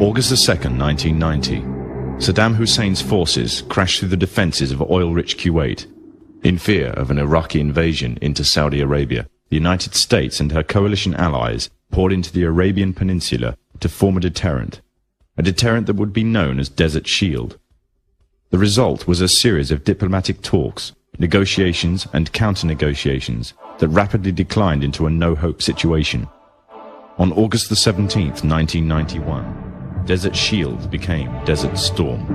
August 2nd, 1990, Saddam Hussein's forces crashed through the defenses of oil-rich Kuwait. In fear of an Iraqi invasion into Saudi Arabia, the United States and her coalition allies poured into the Arabian Peninsula to form a deterrent that would be known as Desert Shield. The result was a series of diplomatic talks, negotiations and counter-negotiations that rapidly declined into a no-hope situation. On August the 17th, 1991, Desert Shield became Desert Storm.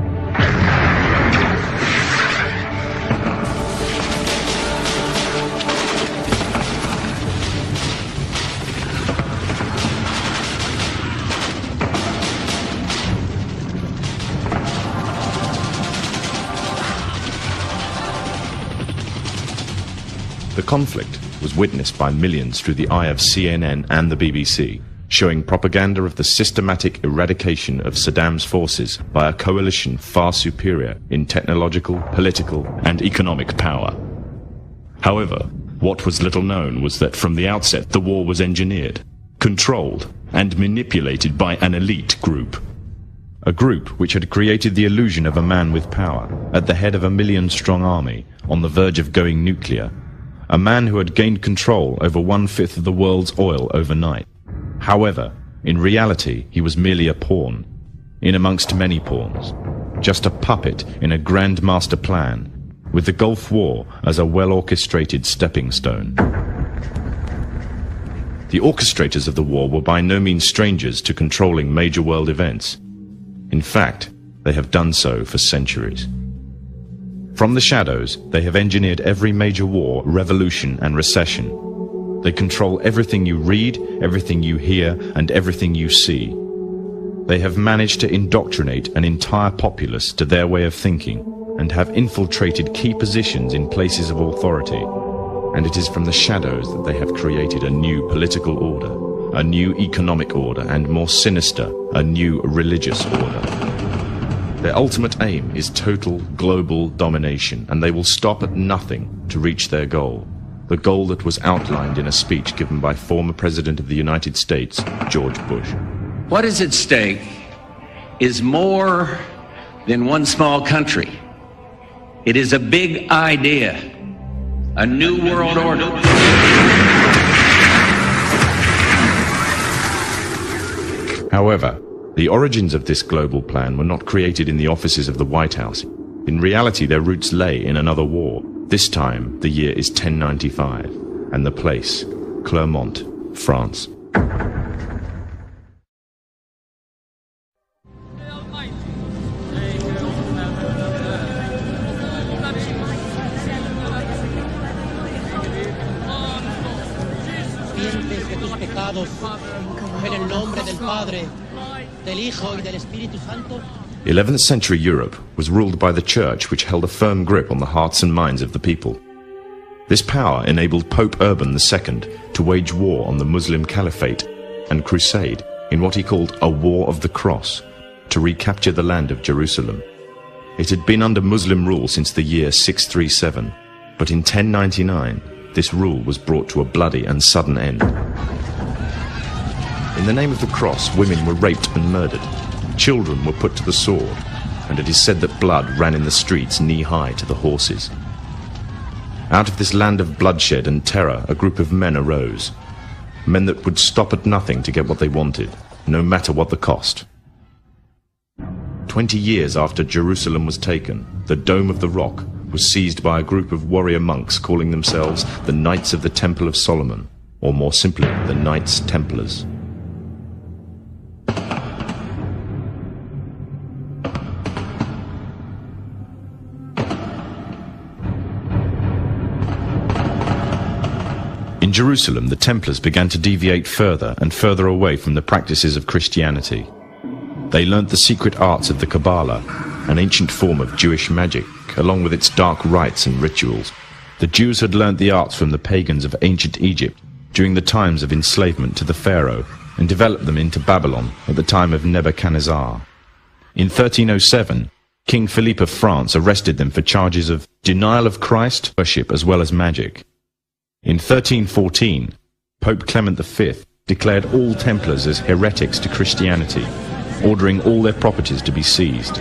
The conflict was witnessed by millions through the eye of CNN and the BBC, showing propaganda of the systematic eradication of Saddam's forces by a coalition far superior in technological, political, and economic power. However, what was little known was that from the outset the war was engineered, controlled, and manipulated by an elite group. A group which had created the illusion of a man with power, at the head of a million-strong army, on the verge of going nuclear. A man who had gained control over 1/5 of the world's oil overnight. However, in reality, he was merely a pawn, in amongst many pawns, just a puppet in a grand master plan, with the Gulf War as a well-orchestrated stepping stone. The orchestrators of the war were by no means strangers to controlling major world events. In fact, they have done so for centuries. From the shadows, they have engineered every major war, revolution, and recession. They control everything you read, everything you hear, and everything you see. They have managed to indoctrinate an entire populace to their way of thinking, and have infiltrated key positions in places of authority. And it is from the shadows that they have created a new political order, a new economic order, and more sinister, a new religious order. Their ultimate aim is total global domination, and they will stop at nothing to reach their goal. The goal that was outlined in a speech given by former President of the United States, George Bush. What is at stake is more than one small country. It is a big idea, a new world order. However, the origins of this global plan were not created in the offices of the White House. In reality, their roots lay in another war. This time, the year is 1095, and the place, Clermont, France. The 11th century Europe was ruled by the Church, which held a firm grip on the hearts and minds of the people. This power enabled Pope Urban II to wage war on the Muslim Caliphate and crusade in what he called a War of the Cross, to recapture the land of Jerusalem. It had been under Muslim rule since the year 637, but in 1099 this rule was brought to a bloody and sudden end. In the name of the cross, women were raped and murdered. Children were put to the sword, and it is said that blood ran in the streets knee-high to the horses. Out of this land of bloodshed and terror, a group of men arose. Men that would stop at nothing to get what they wanted, no matter what the cost. 20 years after Jerusalem was taken, the Dome of the Rock was seized by a group of warrior monks calling themselves the Knights of the Temple of Solomon, or more simply, the Knights Templars. In Jerusalem, the Templars began to deviate further and further away from the practices of Christianity. They learnt the secret arts of the Kabbalah, an ancient form of Jewish magic, along with its dark rites and rituals. The Jews had learnt the arts from the pagans of ancient Egypt during the times of enslavement to the Pharaoh, and developed them into Babylon at the time of Nebuchadnezzar. In 1307, King Philippe of France arrested them for charges of denial of Christ, worship as well as magic. In 1314, Pope Clement V declared all Templars as heretics to Christianity, ordering all their properties to be seized.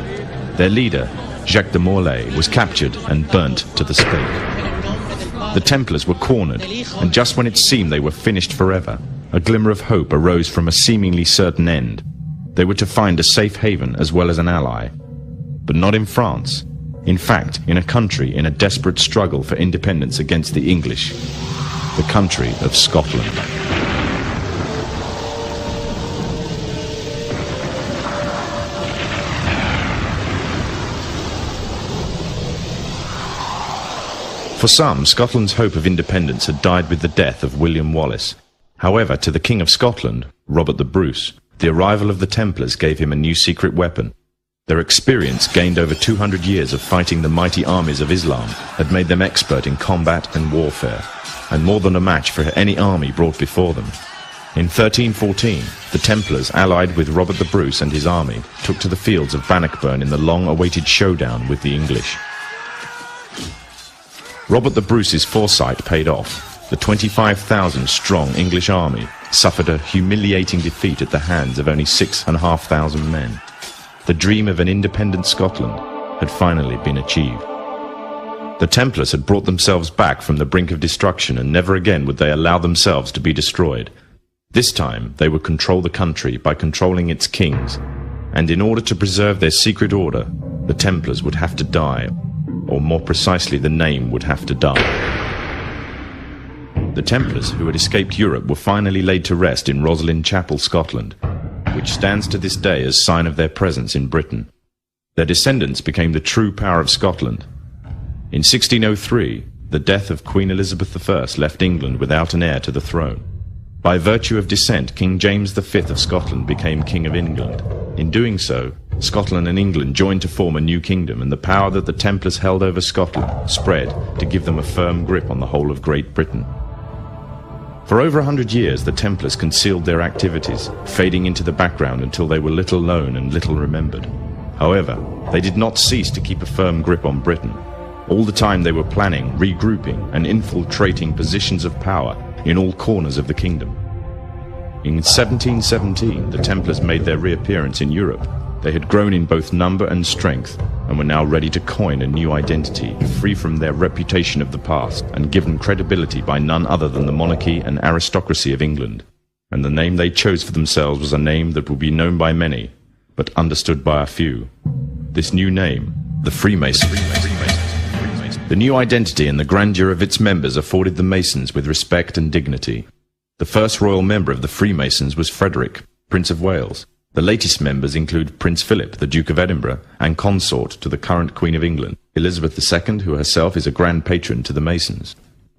Their leader, Jacques de Morlaix, was captured and burnt to the stake. The Templars were cornered, and just when it seemed they were finished forever, a glimmer of hope arose from a seemingly certain end. They were to find a safe haven as well as an ally. But not in France. In fact, in a country in a desperate struggle for independence against the English. The country of Scotland. For some, Scotland's hope of independence had died with the death of William Wallace. However, to the King of Scotland, Robert the Bruce, the arrival of the Templars gave him a new secret weapon. Their experience, gained over 200 years of fighting the mighty armies of Islam, had made them expert in combat and warfare, and more than a match for any army brought before them. In 1314, the Templars, allied with Robert the Bruce and his army, took to the fields of Bannockburn in the long-awaited showdown with the English. Robert the Bruce's foresight paid off. The 25,000-strong English army suffered a humiliating defeat at the hands of only 6,500 men. The dream of an independent Scotland had finally been achieved. The Templars had brought themselves back from the brink of destruction, and never again would they allow themselves to be destroyed. This time they would control the country by controlling its kings, and in order to preserve their secret order, the Templars would have to die, or more precisely the name would have to die. The Templars, who had escaped Europe, were finally laid to rest in Rosslyn Chapel, Scotland, which stands to this day as sign of their presence in Britain. Their descendants became the true power of Scotland. In 1603, the death of Queen Elizabeth I left England without an heir to the throne. By virtue of descent, King James V of Scotland became King of England. In doing so, Scotland and England joined to form a new kingdom, and the power that the Templars held over Scotland spread to give them a firm grip on the whole of Great Britain. For over 100 years, the Templars concealed their activities, fading into the background until they were little known and little remembered. However, they did not cease to keep a firm grip on Britain. All the time they were planning, regrouping, and infiltrating positions of power in all corners of the kingdom. In 1717, the Templars made their reappearance in Europe. They had grown in both number and strength, and were now ready to coin a new identity, free from their reputation of the past, and given credibility by none other than the monarchy and aristocracy of England. And the name they chose for themselves was a name that would be known by many, but understood by a few. This new name, the Freemasons. The new identity and the grandeur of its members afforded the Masons with respect and dignity. The first royal member of the Freemasons was Frederick, Prince of Wales. The latest members include Prince Philip, the Duke of Edinburgh, and consort to the current Queen of England, Elizabeth II, who herself is a grand patron to the Masons.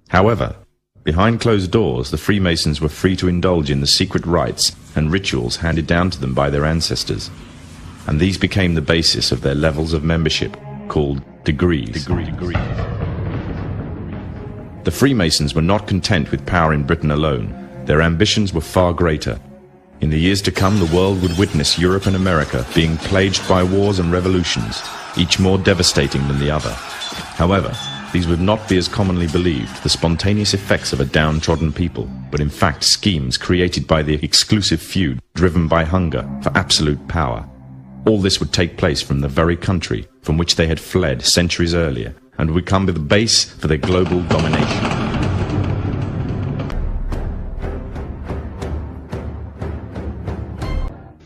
However, behind closed doors, the Freemasons were free to indulge in the secret rites and rituals handed down to them by their ancestors, and these became the basis of their levels of membership, called degrees. The Freemasons were not content with power in Britain alone. Their ambitions were far greater. In the years to come, the world would witness Europe and America being plagued by wars and revolutions, each more devastating than the other. However, these would not be as commonly believed, the spontaneous effects of a downtrodden people, but in fact schemes created by the exclusive few, driven by hunger for absolute power. All this would take place from the very country from which they had fled centuries earlier, and would become the base for their global domination.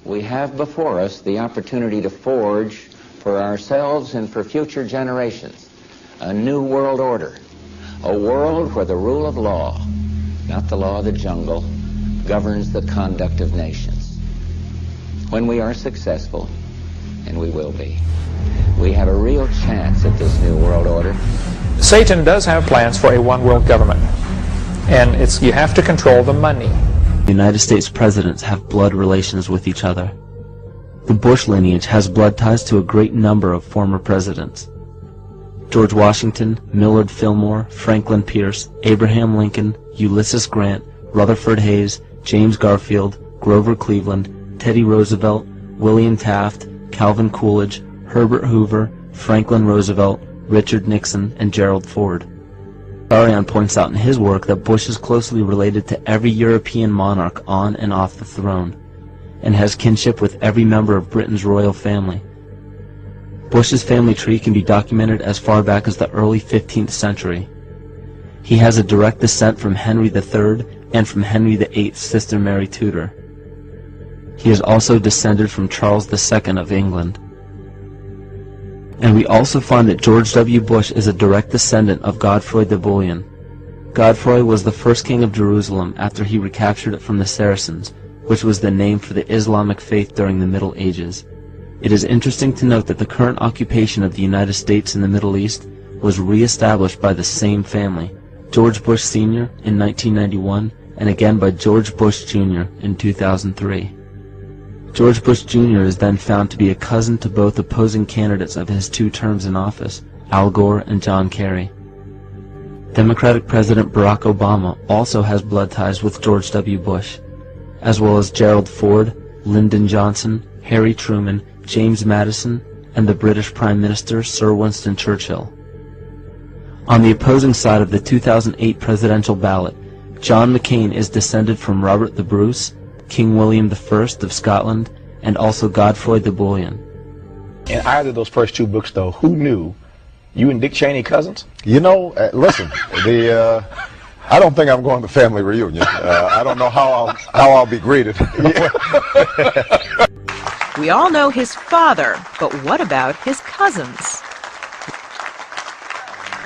We have before us the opportunity to forge for ourselves and for future generations a new world order, a world where the rule of law, not the law of the jungle, governs the conduct of nations. When we are successful, and we will be, we have a real chance at this new world order. Satan does have plans for a one-world government, and you have to control the money. The United States presidents have blood relations with each other. The Bush lineage has blood ties to a great number of former presidents. George Washington, Millard Fillmore, Franklin Pierce, Abraham Lincoln, Ulysses Grant, Rutherford Hayes, James Garfield, Grover Cleveland, Teddy Roosevelt, William Taft, Calvin Coolidge, Herbert Hoover, Franklin Roosevelt, Richard Nixon, and Gerald Ford. Arion points out in his work that Bush is closely related to every European monarch on and off the throne. and has kinship with every member of Britain's royal family. Bush's family tree can be documented as far back as the early 15th century. He has a direct descent from Henry III and from Henry VIII's sister Mary Tudor. He is also descended from Charles II of England. And we also find that George W. Bush is a direct descendant of Godfrey de Bouillon. Godfrey was the first king of Jerusalem after he recaptured it from the Saracens, which was the name for the Islamic faith during the Middle Ages. It is interesting to note that the current occupation of the United States in the Middle East was re-established by the same family, George Bush Sr. in 1991 and again by George Bush Jr. in 2003. George Bush Jr. is then found to be a cousin to both opposing candidates of his 2 terms in office, Al Gore and John Kerry. Democratic President Barack Obama also has blood ties with George W. Bush, as well as Gerald Ford, Lyndon Johnson, Harry Truman, James Madison, and the British Prime Minister Sir Winston Churchill. On the opposing side of the 2008 presidential ballot, John McCain is descended from Robert the Bruce, King William I of Scotland, and also Godfrey de Bouillon. In either of those first 2 books, though, who knew you and Dick Cheney cousins? You know, listen, I don't think I'm going to family reunion. I don't know how I'll be greeted. We all know his father, but what about his cousins?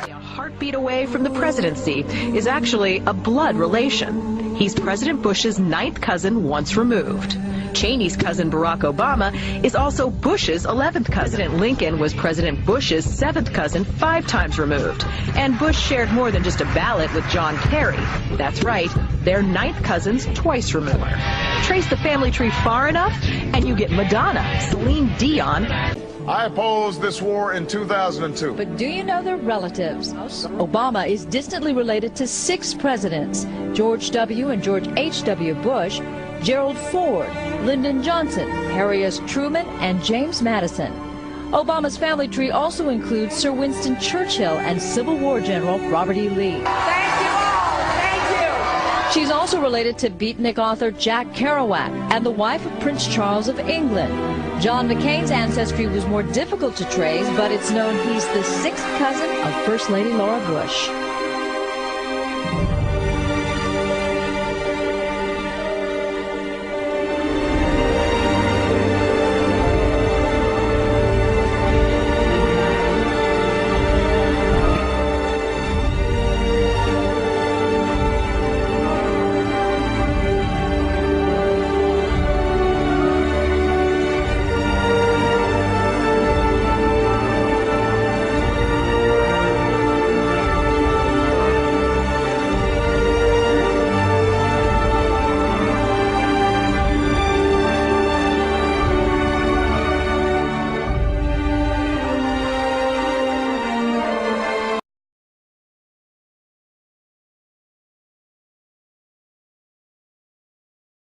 A heartbeat away from the presidency is actually a blood relation. He's President Bush's 9th cousin once removed. Cheney's cousin Barack Obama is also Bush's 11th cousin. President Lincoln was President Bush's 7th cousin 5 times removed. And Bush shared more than just a ballot with John Kerry. That's right, they're 9th cousins twice removed. Trace the family tree far enough, and you get Madonna, Celine Dion. I opposed this war in 2002. But do you know their relatives? Obama is distantly related to 6 presidents: George W. and George H.W. Bush, Gerald Ford, Lyndon Johnson, Harry S. Truman, and James Madison. Obama's family tree also includes Sir Winston Churchill and Civil War General Robert E. Lee. Thank you all. Thank you. She's also related to beatnik author Jack Kerouac and the wife of Prince Charles of England. John McCain's ancestry was more difficult to trace, but it's known he's the 6th cousin of First Lady Laura Bush.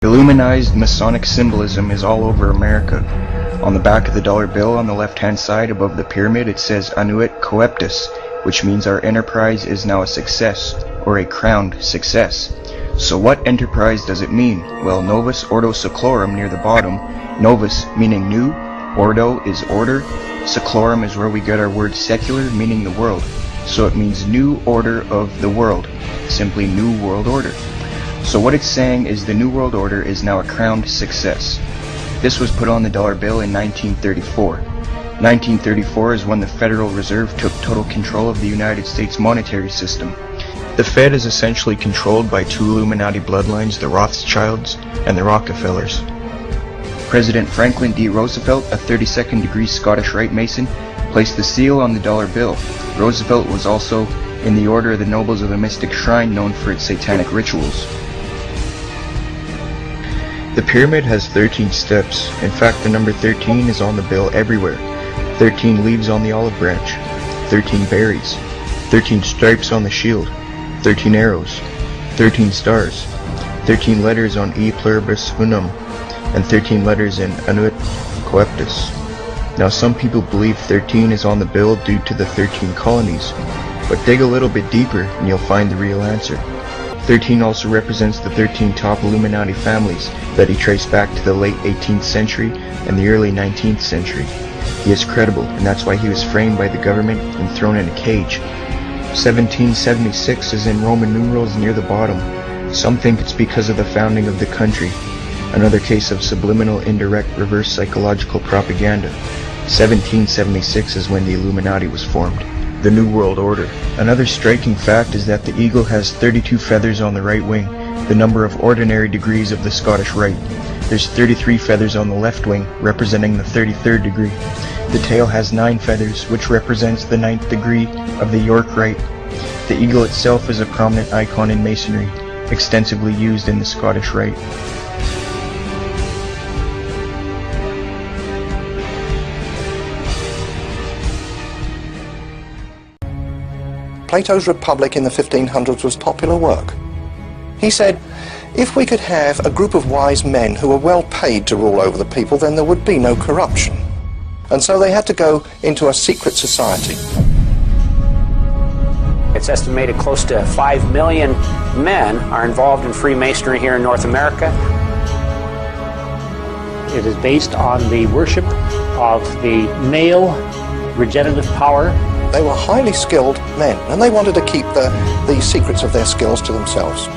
Illuminized Masonic symbolism is all over America. On the back of the dollar bill on the left-hand side above the pyramid it says Annuit Coeptus, which means our enterprise is now a success, or a crowned success. So what enterprise does it mean? Well, Novus Ordo Seclorum near the bottom, Novus meaning new, Ordo is order, Seclorum is where we get our word secular, meaning the world. So it means new order of the world, simply new world order. So what it's saying is the New World Order is now a crowned success. This was put on the dollar bill in 1934. 1934 is when the Federal Reserve took total control of the United States monetary system. The Fed is essentially controlled by 2 Illuminati bloodlines, the Rothschilds and the Rockefellers. President Franklin D. Roosevelt, a 32nd degree Scottish Rite Mason, placed the seal on the dollar bill. Roosevelt was also in the Order of the Nobles of the Mystic Shrine, known for its satanic rituals. The pyramid has 13 steps. In fact, the number 13 is on the bill everywhere. 13 leaves on the olive branch, 13 berries, 13 stripes on the shield, 13 arrows, 13 stars, 13 letters on E pluribus unum, and 13 letters in Annuit Coeptus. Now some people believe 13 is on the bill due to the 13 colonies, but dig a little bit deeper and you'll find the real answer. 13 also represents the 13 top Illuminati families that he traced back to the late 18th century and the early 19th century. He is credible, and that's why he was framed by the government and thrown in a cage. 1776 is in Roman numerals near the bottom. Some think it's because of the founding of the country. Another case of subliminal, indirect, reverse psychological propaganda. 1776 is when the Illuminati was formed. The New World Order. Another striking fact is that the eagle has 32 feathers on the right wing, the number of ordinary degrees of the Scottish Rite. There's 33 feathers on the left wing, representing the 33rd degree. The tail has 9 feathers, which represents the 9th degree of the York Rite. The eagle itself is a prominent icon in Masonry, extensively used in the Scottish Rite. Plato's Republic in the 1500s was popular work. He said, if we could have a group of wise men who were well paid to rule over the people, then there would be no corruption. And so they had to go into a secret society. It's estimated close to 5 million men are involved in Freemasonry here in North America. It is based on the worship of the male regenerative power. They were highly skilled men, and they wanted to keep the secrets of their skills to themselves.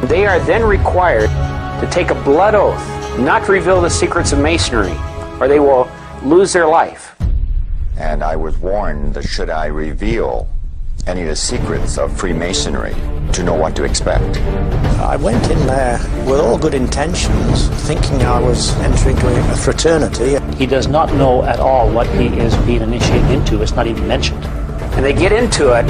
They are then required to take a blood oath not to reveal the secrets of Masonry, or they will lose their life. And I was warned that should I reveal any of the secrets of Freemasonry, to know what to expect. I went in there with all good intentions, thinking I was entering into a fraternity. He does not know at all what he is being initiated into. It's not even mentioned. And they get into it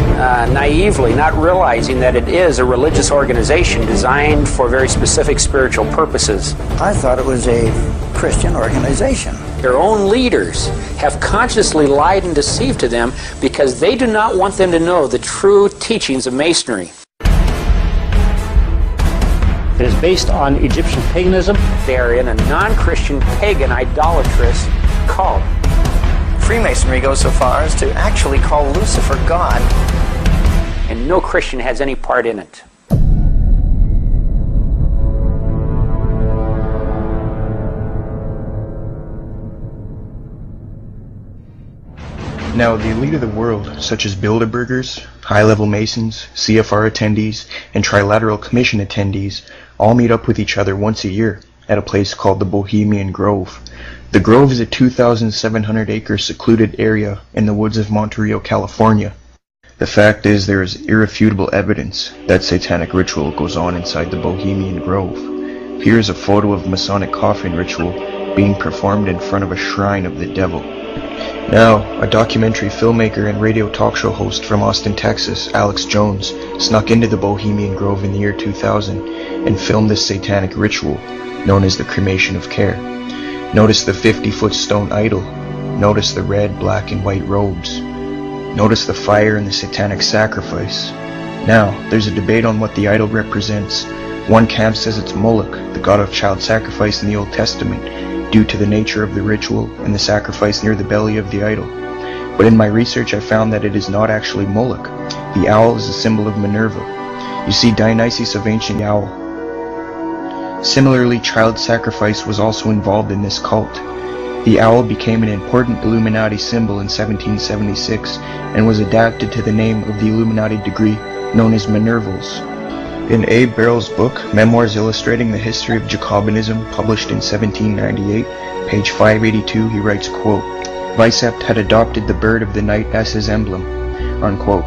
naively, not realizing that it is a religious organization designed for very specific spiritual purposes. I thought it was a Christian organization. Their own leaders have consciously lied and deceived to them because they do not want them to know the true teachings of Masonry. It is based on Egyptian paganism. They are in a non-Christian, pagan, idolatrous cult. Freemasonry goes so far as to actually call Lucifer God. And no Christian has any part in it. Now, the elite of the world, such as Bilderbergers, high-level Masons, CFR attendees, and Trilateral Commission attendees, all meet up with each other once a year at a place called the Bohemian Grove. The Grove is a 2,700-acre secluded area in the woods of Monterey, California. The fact is, there is irrefutable evidence that satanic ritual goes on inside the Bohemian Grove. Here is a photo of Masonic coffin ritual being performed in front of a shrine of the devil. Now, a documentary filmmaker and radio talk show host from Austin, Texas, Alex Jones, snuck into the Bohemian Grove in the year 2000 and filmed this satanic ritual, known as the cremation of care. Notice the 50-foot stone idol. Notice the red, black, and white robes. Notice the fire and the satanic sacrifice. Now, there's a debate on what the idol represents. One camp says it's Moloch, the god of child sacrifice in the Old Testament, due to the nature of the ritual and the sacrifice near the belly of the idol. But in my research I found that it is not actually Moloch. The owl is a symbol of Minerva. You see, Dionysus of ancient owl. Similarly, child sacrifice was also involved in this cult. The owl became an important Illuminati symbol in 1776 and was adapted to the name of the Illuminati degree known as Minervals. In Abe Barrow's book, Memoirs Illustrating the History of Jacobinism, published in 1798, page 582, he writes, quote, Weishaupt had adopted the bird of the night as his emblem, unquote.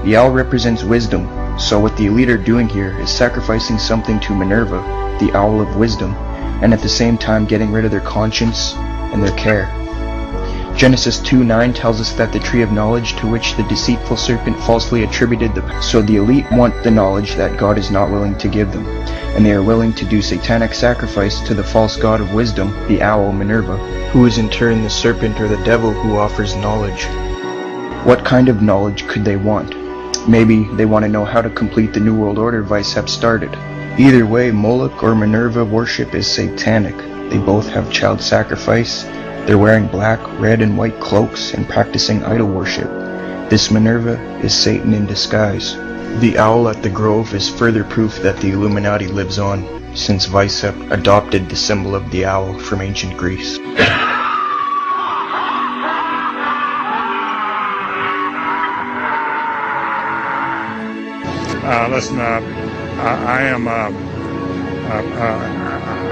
The owl represents wisdom, so what the elite are doing here is sacrificing something to Minerva, the owl of wisdom, and at the same time getting rid of their conscience and their care. Genesis 2:9 tells us that the tree of knowledge to which the deceitful serpent falsely attributed so the elite want the knowledge that God is not willing to give them, and they are willing to do satanic sacrifice to the false god of wisdom, the owl Minerva, who is in turn the serpent or the devil who offers knowledge. What kind of knowledge could they want? Maybe they want to know how to complete the New World Order Weishaupt started. Either way, Moloch or Minerva worship is satanic. They both have child sacrifice. They're wearing black, red, and white cloaks and practicing idol worship. This Minerva is Satan in disguise. The owl at the Grove is further proof that the Illuminati lives on, since Weishaupt adopted the symbol of the owl from ancient Greece. Listen, I am a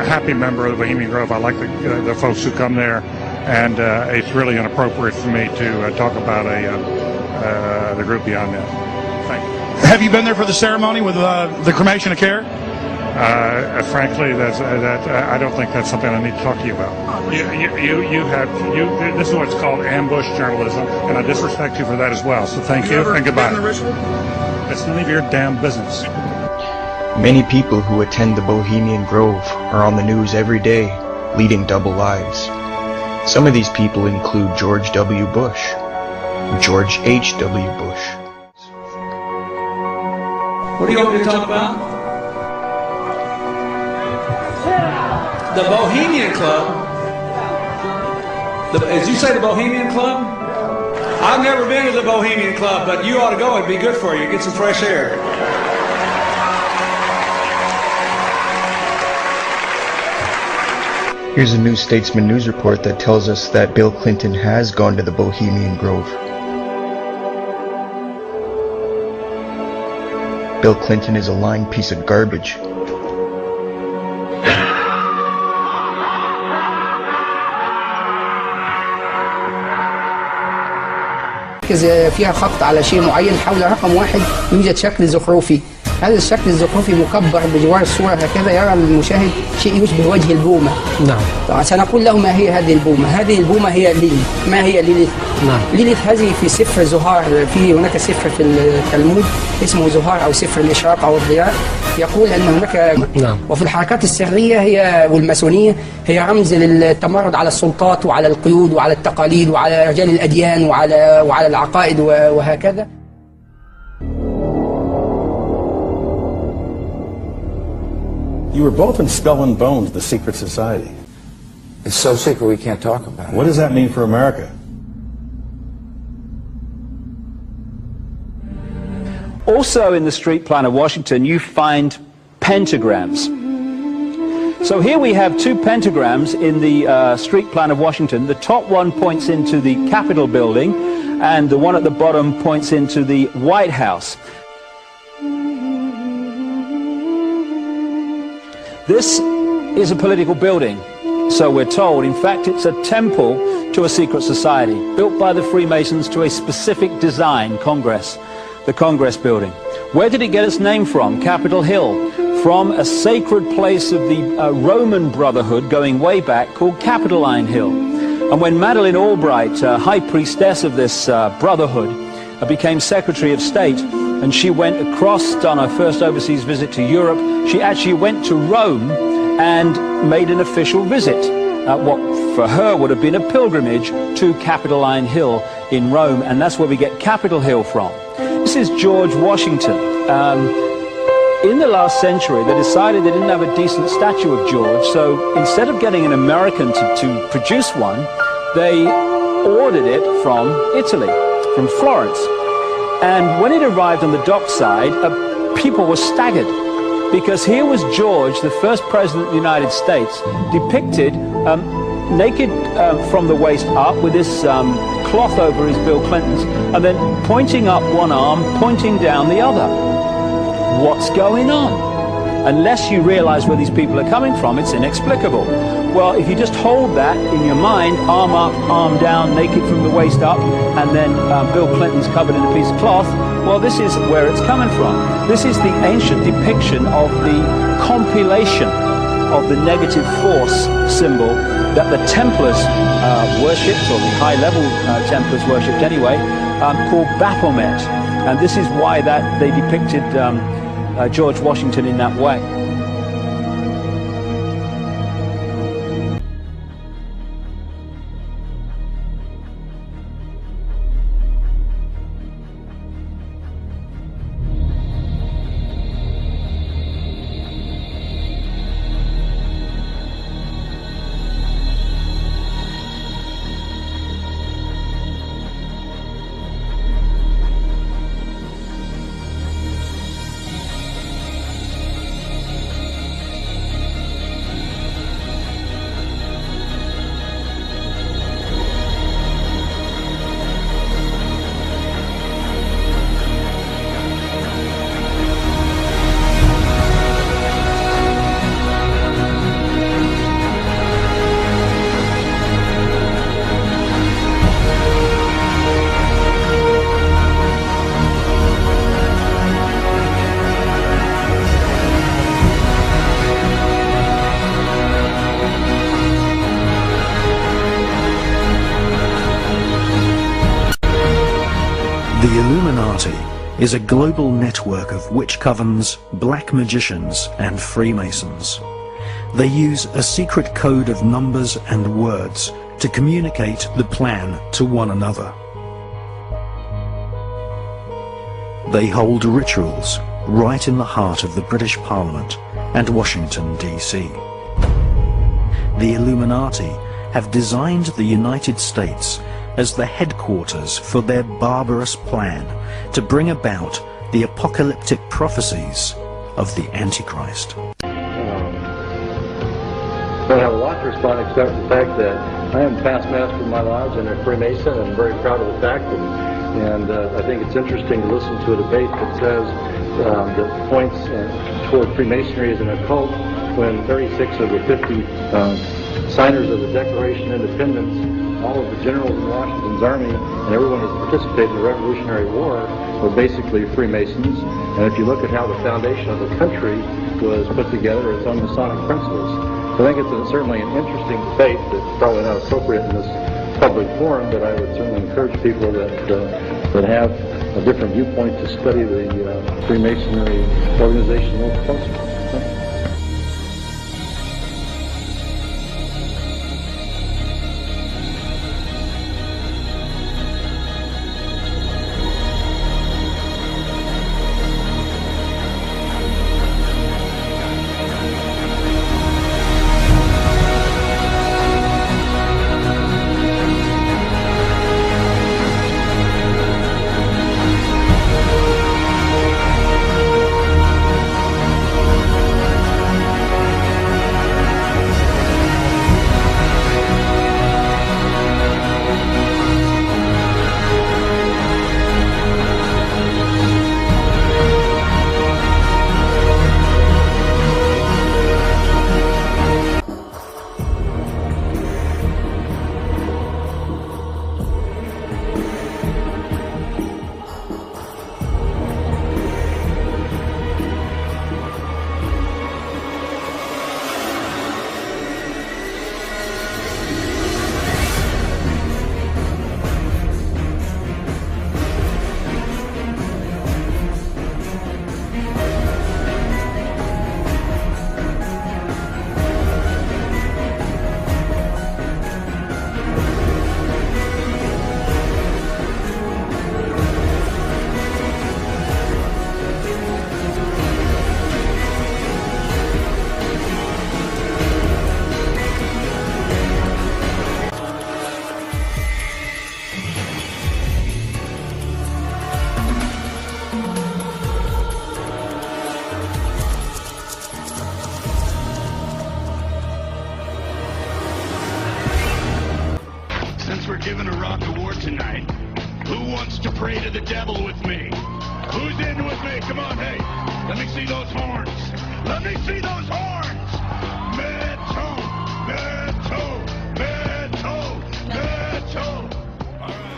happy member of the Bohemian Grove. I like the folks who come there, and it's really inappropriate for me to talk about the group beyond that. Thank you. Have you been there for the ceremony with the cremation of care? Frankly, I don't think that's something I need to talk to you about. This is what's called ambush journalism, and I disrespect you for that as well. So thank you and goodbye. It's none of your damn business. Many people who attend the Bohemian Grove are on the news every day, leading double lives. Some of these people include George W. Bush, George H.W. Bush. What do you want me to talk about? The Bohemian Club. As you say, the Bohemian Club? I've never been to the Bohemian Club, but you ought to go. It'd be good for you. Get some fresh air. Here's a New Statesman news report that tells us that Bill Clinton has gone to the Bohemian Grove. Bill Clinton is a lying piece of garbage. فيها خط على شيء معين حول رقم واحد يوجد شكل زخرفي. هذا الشكل الزخرفي مكبر بجوار الصورة هكذا يرى المشاهد شيء يشبه وجه البومة. نعم. طبعا سنقول له ما هي هذه البومة؟ هذه البومة هي ليليث. ما هي ليليث؟ نعم. ليليث هذه في سفر زهار، هناك سفر في التلمود اسمه زهار أو سفر الإشراق أو الضياء، يقول أن هناك نعم. وفي الحركات السرية هي والماسونية هي رمز للتمرد على السلطات وعلى القيود وعلى التقاليد وعلى رجال الأديان وعلى العقائد وهكذا. You were both in Skull and Bones, the secret society. It's so secret we can't talk about it. What does that mean for America? Also in the street plan of Washington, you find pentagrams. So here we have two pentagrams in the street plan of Washington. The top one points into the Capitol building, and the one at the bottom points into the White House. This is a political building, so we're told. In fact, it's a temple to a secret society, built by the Freemasons to a specific design, Congress, the Congress building. Where did it get its name from? Capitol Hill, from a sacred place of the Roman Brotherhood going way back called Capitoline Hill. And when Madeleine Albright, high priestess of this brotherhood, became Secretary of State, and she went across on her first overseas visit to Europe, she actually went to Rome and made an official visit, what for her would have been a pilgrimage to Capitoline Hill in Rome, and that's where we get Capitol Hill from. This is George Washington. In the last century, they decided they didn't have a decent statue of George, so instead of getting an American to produce one, they ordered it from Italy, from Florence. And when it arrived on the dockside, people were staggered, because here was George, the first president of the United States, depicted naked from the waist up with this cloth over his Bill Clinton's, and then pointing up one arm, pointing down the other. What's going on? Unless you realize where these people are coming from, it's inexplicable. Well, if you just hold that in your mind, arm up, arm down, naked from the waist up, and then Bill Clinton's covered in a piece of cloth, well, this is where it's coming from. This is the ancient depiction of the compilation of the negative force symbol that the Templars worshipped, or the high-level Templars worshipped anyway, called Baphomet. And this is why that they depicted George Washington in that way. is a global network of witch covens, black magicians, and Freemasons. They use a secret code of numbers and words to communicate the plan to one another. They hold rituals right in the heart of the British Parliament and Washington, D.C. The Illuminati have designed the United States as the headquarters for their barbarous plan to bring about the apocalyptic prophecies of the Antichrist. I don't have a lot to respond except for the fact that I am past master of my lodge and a Freemason, and I'm very proud of the fact, and I think it's interesting to listen to a debate that says that points toward Freemasonry as an occult when 36 of the 50 signers of the Declaration of Independence, all of the generals in Washington's army, and everyone who's participated in the Revolutionary War were basically Freemasons. And if you look at how the foundation of the country was put together, it's on Masonic principles. So I think it's certainly an interesting debate that's probably not appropriate in this public forum, but I would certainly encourage people that have a different viewpoint to study the Freemasonry organization a little closer. Giving a rock award tonight. Who wants to pray to the devil with me? Who's in with me? Come on, hey. Let me see those horns. Let me see those horns. Metal, metal, metal, metal. All right.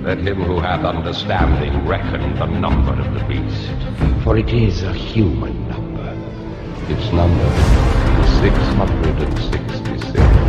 Let him who hath understanding reckon the number of the beast. For it is a human number. Its number is 666.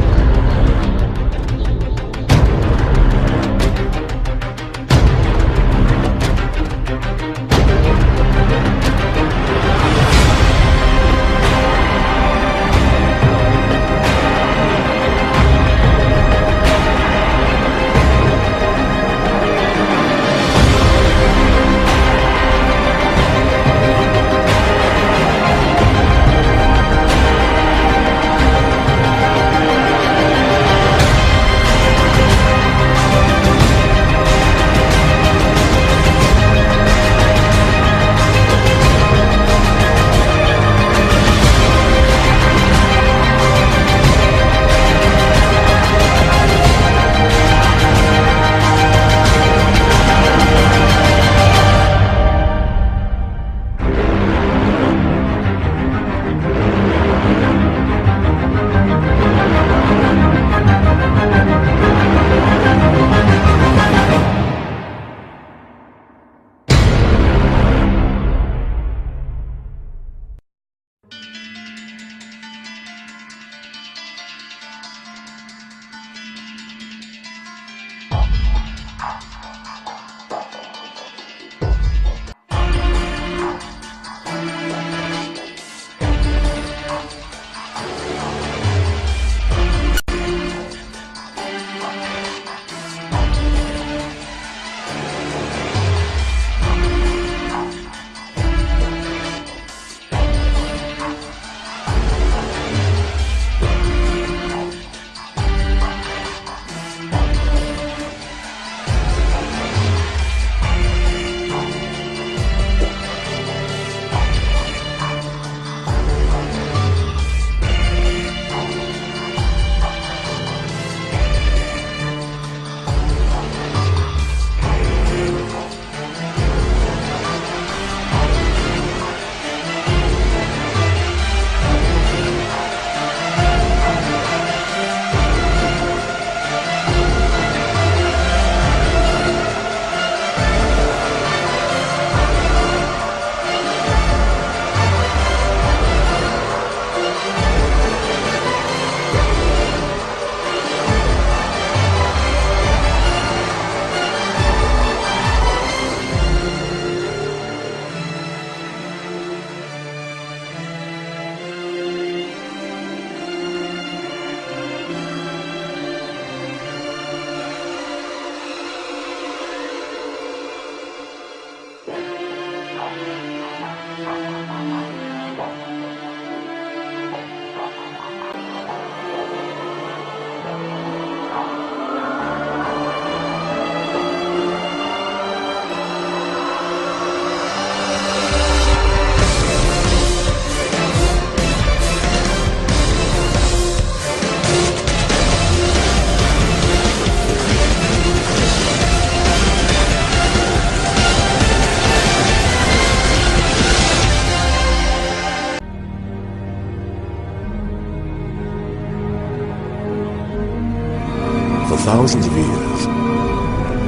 For thousands of years,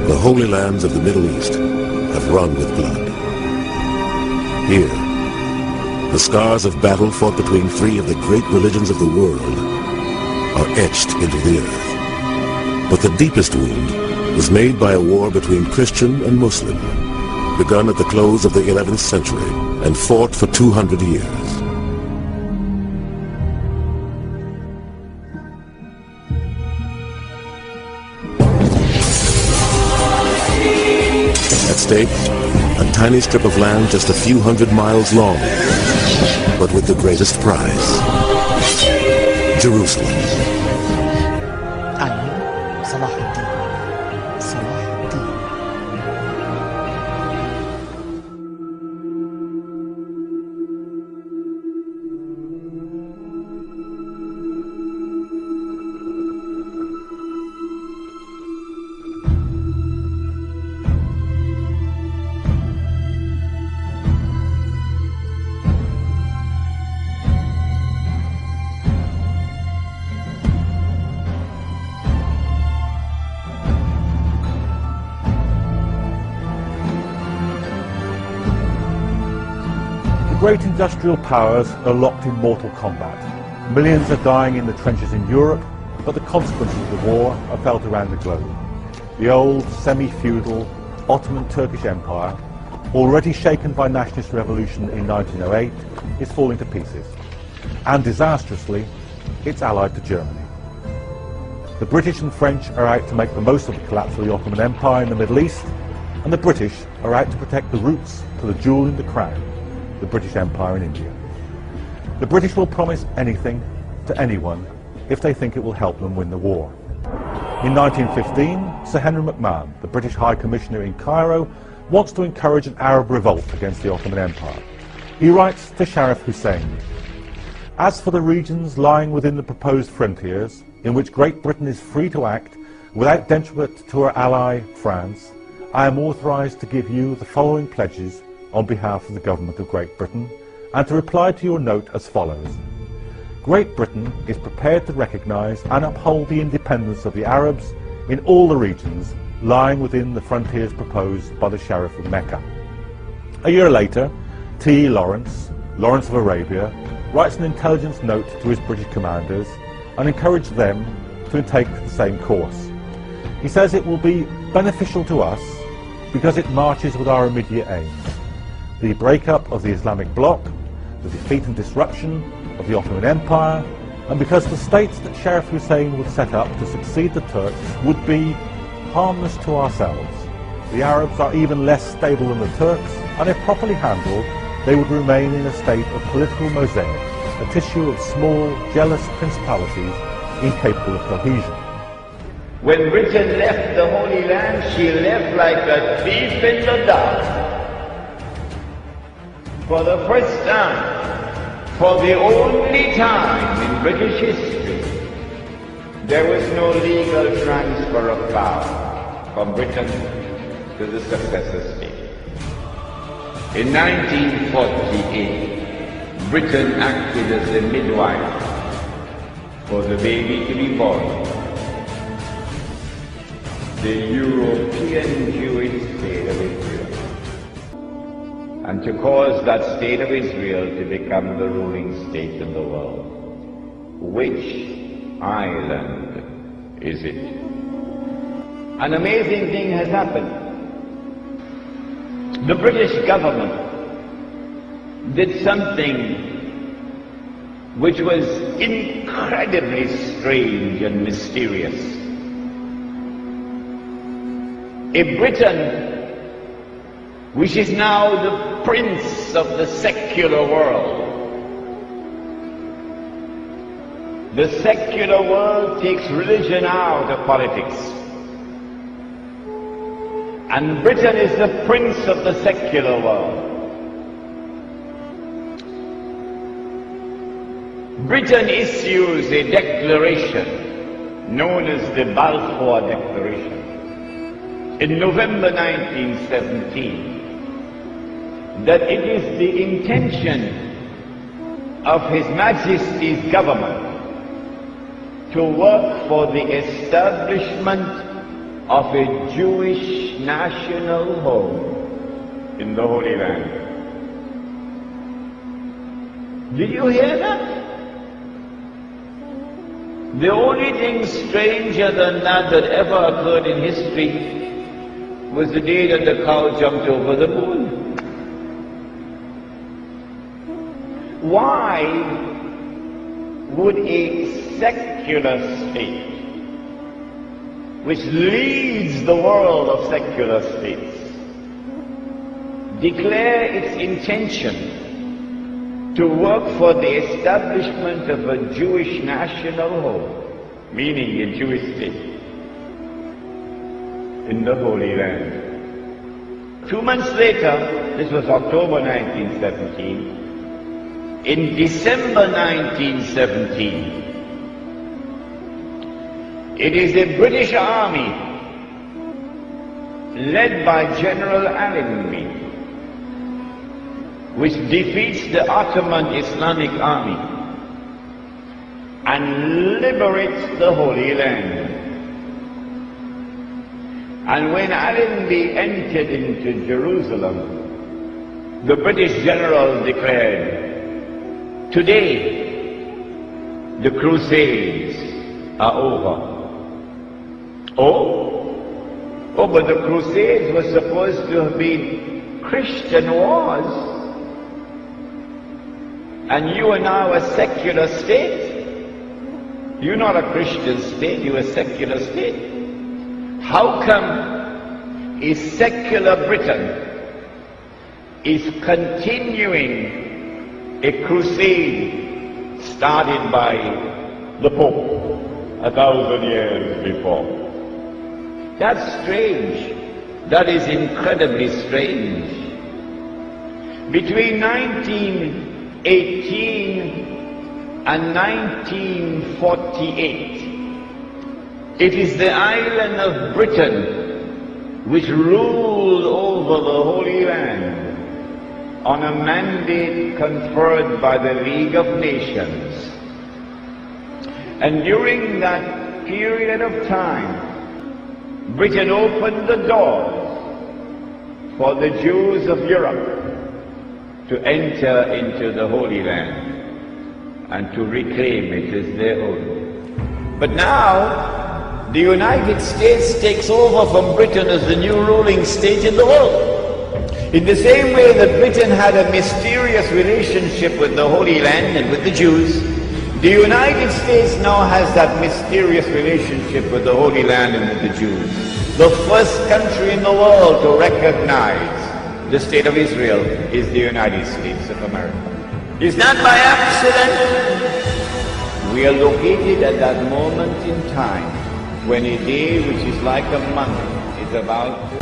the holy lands of the Middle East have run with blood. Here, the scars of battle fought between three of the great religions of the world are etched into the earth. But the deepest wound was made by a war between Christian and Muslim, begun at the close of the 11th century and fought for 200 years. At stake, a tiny strip of land just a few hundred miles long, but with the greatest prize, Jerusalem. great industrial powers are locked in mortal combat. Millions are dying in the trenches in Europe, but the consequences of the war are felt around the globe. The old, semi-feudal Ottoman Turkish Empire, already shaken by nationalist revolution in 1908, is falling to pieces. And disastrously, it's allied to Germany. The British and French are out to make the most of the collapse of the Ottoman Empire in the Middle East, and the British are out to protect the roots to the jewel in the crown, the British Empire in India. The British will promise anything to anyone if they think it will help them win the war. In 1915, Sir Henry McMahon, the British High Commissioner in Cairo, wants to encourage an Arab revolt against the Ottoman Empire. He writes to Sharif Hussein, "As for the regions lying within the proposed frontiers, in which Great Britain is free to act without detriment to her ally, France, I am authorised to give you the following pledges on behalf of the government of Great Britain, and to reply to your note as follows. Great Britain is prepared to recognise and uphold the independence of the Arabs in all the regions lying within the frontiers proposed by the Sharif of Mecca." A year later, T. Lawrence of Arabia, writes an intelligence note to his British commanders and encourages them to take the same course. He says it will be beneficial to us because it marches with our immediate aims: the breakup of the Islamic bloc, the defeat and disruption of the Ottoman Empire, and because the states that Sharif Hussein would set up to succeed the Turks would be harmless to ourselves. The Arabs are even less stable than the Turks, and if properly handled, they would remain in a state of political mosaic, a tissue of small, jealous principalities incapable of cohesion. When Britain left the Holy Land, she left like a thief in the dark. For the first time, for the only time in British history, there was no legal transfer of power from Britain to the successor state. In 1948, Britain acted as the midwife for the baby to be born. The European Jewish state of Israel, and to cause that state of Israel to become the ruling state in the world. Which island is it? An amazing thing has happened. The British government did something which was incredibly strange and mysterious. A Britain which is now the prince of the secular world. The secular world takes religion out of politics. And Britain is the prince of the secular world. Britain issues a declaration known as the Balfour Declaration in November 1917 that it is the intention of His Majesty's government to work for the establishment of a Jewish national home in the Holy Land. Did you hear that? The only thing stranger than that ever occurred in history was the day that the cow jumped over the moon. Why would a secular state, which leads the world of secular states, declare its intention to work for the establishment of a Jewish national home, meaning a Jewish state, in the Holy Land? 2 months later, this was October 1917, in December 1917, it is the British Army, led by General Allenby, which defeats the Ottoman Islamic Army and liberates the Holy Land. And when Allenby entered into Jerusalem, the British general declared, "Today, the Crusades are over." Oh, but the Crusades were supposed to have been Christian wars. And you are now a secular state. You're not a Christian state, you're a secular state. How come a secular Britain is continuing a crusade started by the Pope 1,000 years before? That's strange. That is incredibly strange. Between 1918 and 1948, it is the island of Britain which ruled over the Holy Land on a mandate conferred by the League of Nations. And during that period of time, Britain opened the doors for the Jews of Europe to enter into the Holy Land and to reclaim it as their own. But now, the United States takes over from Britain as the new ruling state in the world. In the same way that Britain had a mysterious relationship with the Holy Land and with the Jews, the United States now has that mysterious relationship with the Holy Land and with the Jews. The first country in the world to recognize the state of Israel is the United States of America. It's not by accident. We are located at that moment in time when a day which is like a month is about to...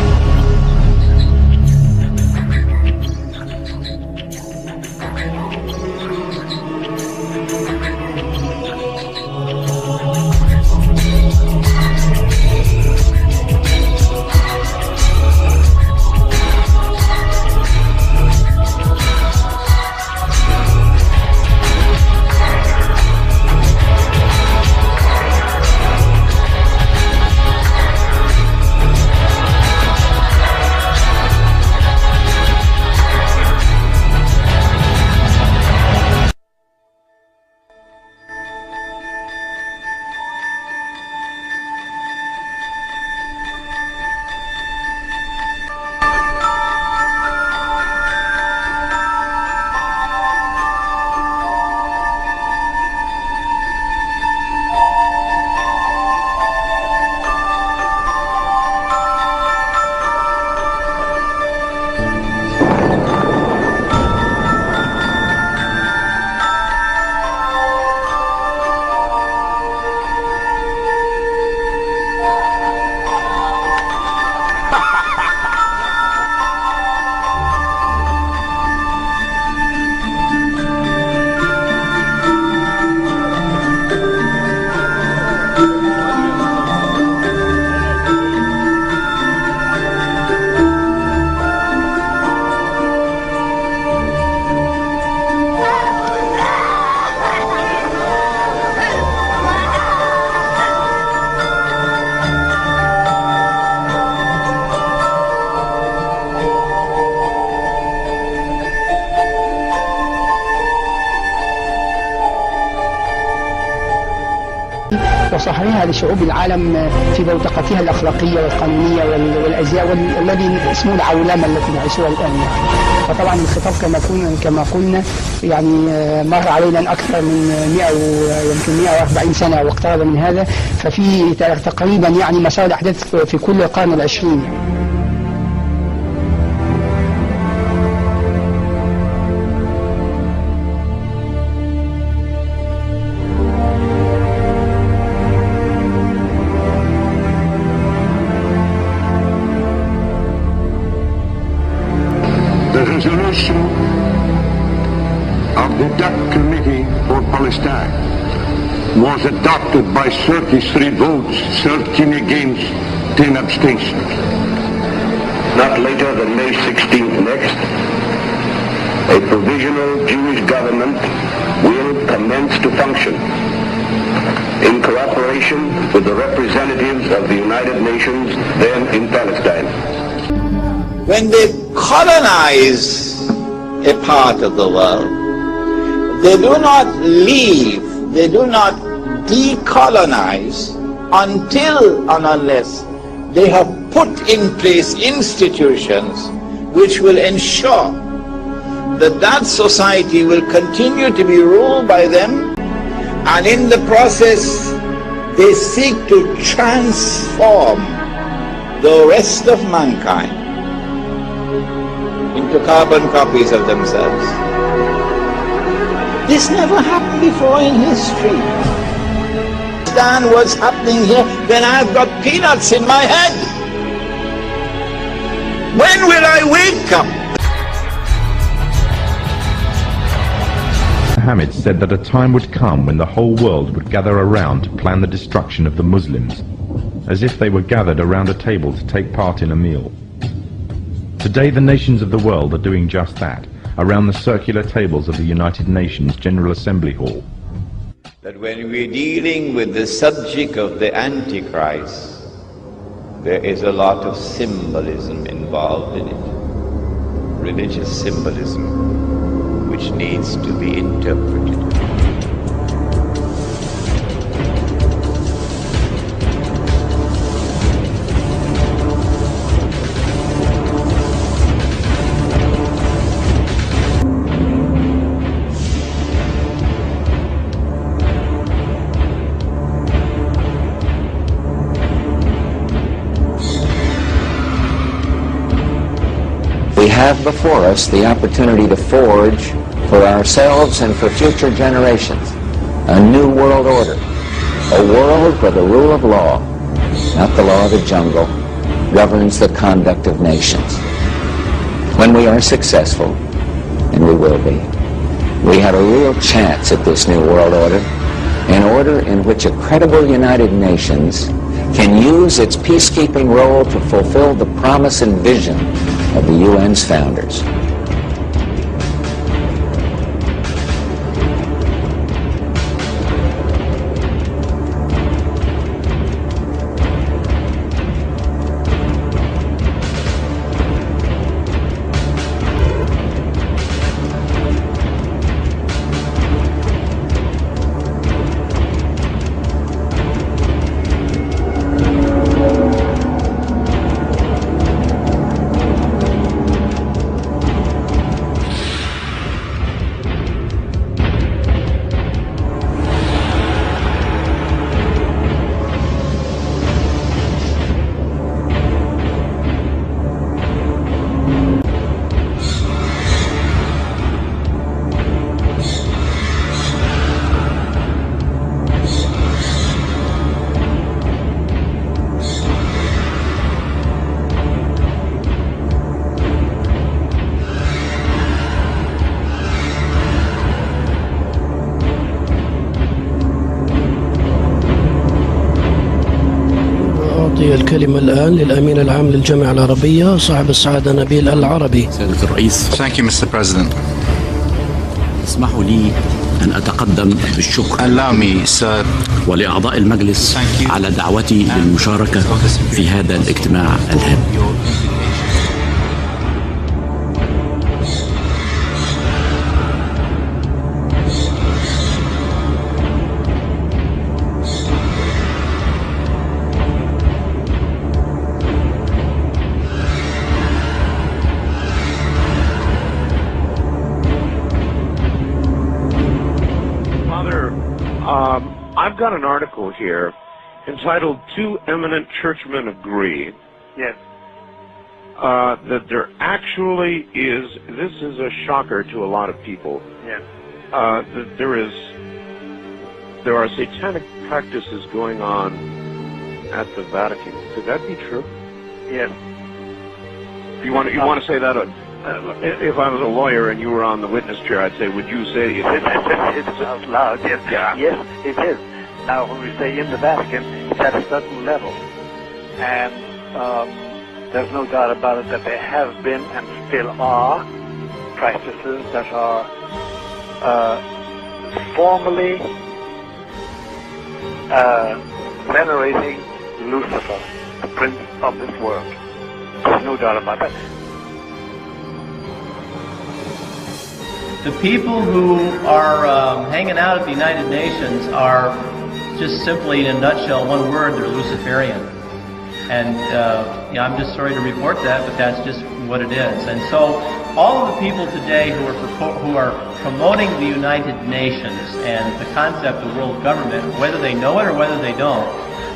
وصهرها لشعوب العالم في بوتقتها الأخلاقية والقانونية والأزياء والذي اسمه العولمة التي نعيشها الآن يعني. فطبعا الخطاب كما قلنا يعني مر علينا أكثر من 100 ويمكن 140 سنة واقترب من هذا، ففي تقريبا يعني مسار الأحداث في كل القرن العشرين. The resolution of the DAC Committee for Palestine was adopted by 33 votes, 13 against, 10 abstentions. Not later than May 16th next, a provisional Jewish government will commence to function in cooperation with the representatives of the United Nations then in Palestine. When they colonize a part of the world. They do not leave, they do not decolonize until and unless they have put in place institutions which will ensure that that society will continue to be ruled by them, and in the process they seek to transform the rest of mankind into carbon copies of themselves. This never happened before in history. Understand what's happening here, then I've got peanuts in my head. When will I wake up? Muhammad said that a time would come when the whole world would gather around to plan the destruction of the Muslims, as if they were gathered around a table to take part in a meal. Today the nations of the world are doing just that, around the circular tables of the United Nations General Assembly Hall. That when we're dealing with the subject of the Antichrist, there is a lot of symbolism involved in it, religious symbolism, which needs to be interpreted. We have before us the opportunity to forge for ourselves and for future generations a new world order, a world where the rule of law, not the law of the jungle, governs the conduct of nations. When we are successful, and we will be, we have a real chance at this new world order, an order in which a credible United Nations can use its peacekeeping role to fulfill the promise and vision of the UN's founders. الكلمة الآن للأمين العام للجامعة العربية صاحب السعادة نبيل العربي. سيادة الرئيس. Thank you, Mr. President. اسمحوا لي أن أتقدم بالشكر. Allow me, sir. ولأعضاء المجلس على دعوتي للمشاركة في هذا الاجتماع الهام. I've got an article here entitled "Two Eminent Churchmen Agree." Yes. That there actually is, this is a shocker to a lot of people. Yes. That there are satanic practices going on at the Vatican. Could that be true? Yes. You want to say that? If I was a lawyer and you were on the witness chair, I'd say, would you say it? It's out loud, yes. Yeah. Yes, it is. Now, when we say in the Vatican, it's at a certain level. And there's no doubt about it that there have been and still are practices that are formally venerating Lucifer, the prince of this world. There's no doubt about that. The people who are hanging out at the United Nations are just simply, in a nutshell, one word, they're Luciferian. And I'm just sorry to report that, but that's just what it is. And so all of the people today who are promoting the United Nations and the concept of world government, whether they know it or whether they don't,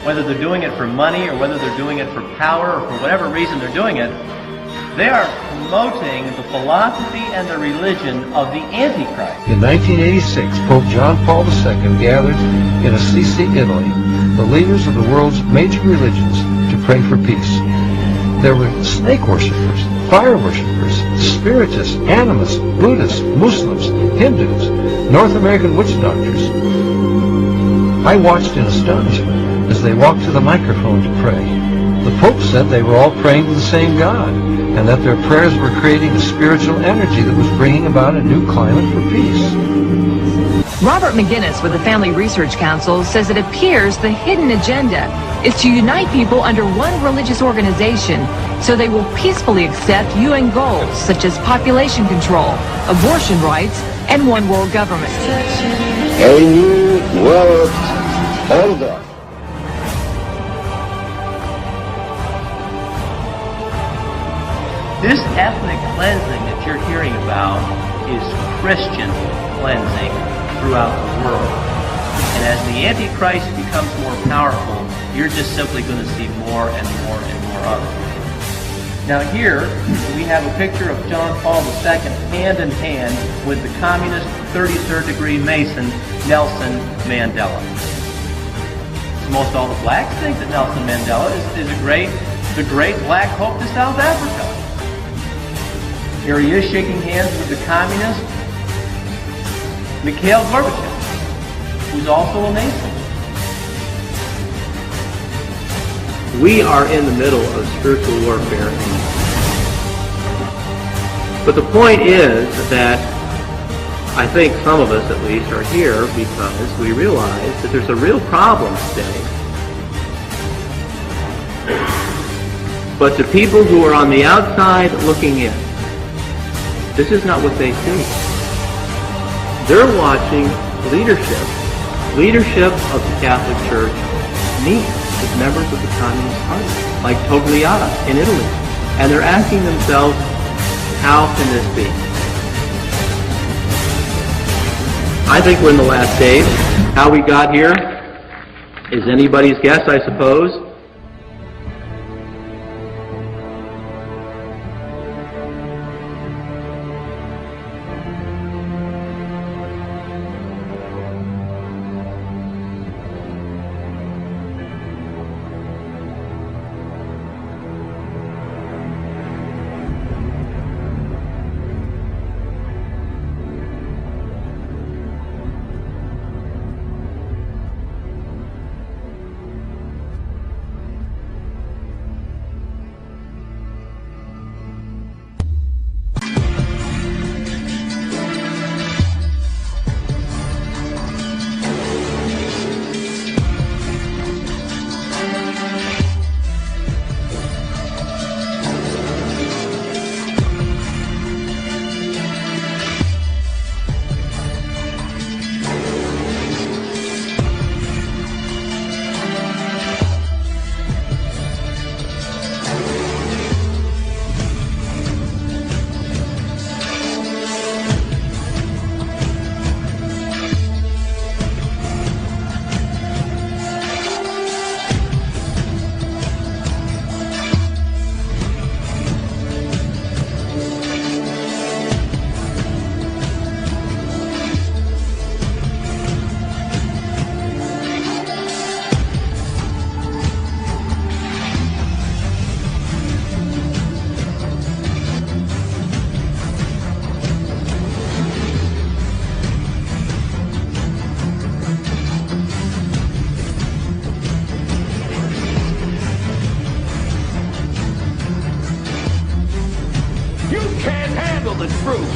whether they're doing it for money or whether they're doing it for power or for whatever reason they're doing it, they are promoting the philosophy and the religion of the Antichrist. In 1986, Pope John Paul II gathered in Assisi, Italy, the leaders of the world's major religions to pray for peace. There were snake worshippers, fire worshippers, spiritists, animists, Buddhists, Muslims, Hindus, North American witch doctors. I watched in astonishment as they walked to the microphone to pray. The Pope said they were all praying to the same God, and that their prayers were creating a spiritual energy that was bringing about a new climate for peace. Robert McGinnis with the Family Research Council says it appears the hidden agenda is to unite people under one religious organization so they will peacefully accept UN goals such as population control, abortion rights, and one world government. A new world order. This ethnic cleansing that you're hearing about is Christian cleansing throughout the world. And as the Antichrist becomes more powerful, you're just simply going to see more and more and more of it. Now here, we have a picture of John Paul II hand in hand with the communist 33rd degree Mason, Nelson Mandela. Most all the blacks think that Nelson Mandela is the great black hope to South Africa. Here he is shaking hands with the communist Mikhail Gorbachev, who's also a Mason. We are in the middle of spiritual warfare. But the point is that I think some of us at least are here because we realize that there's a real problem today. But the people who are on the outside looking in, this is not what they see. They're watching leadership of the Catholic Church meet with members of the Communist Party, like Togliatti in Italy. And they're asking themselves, how can this be? I think we're in the last days. How we got here is anybody's guess, I suppose. the truth.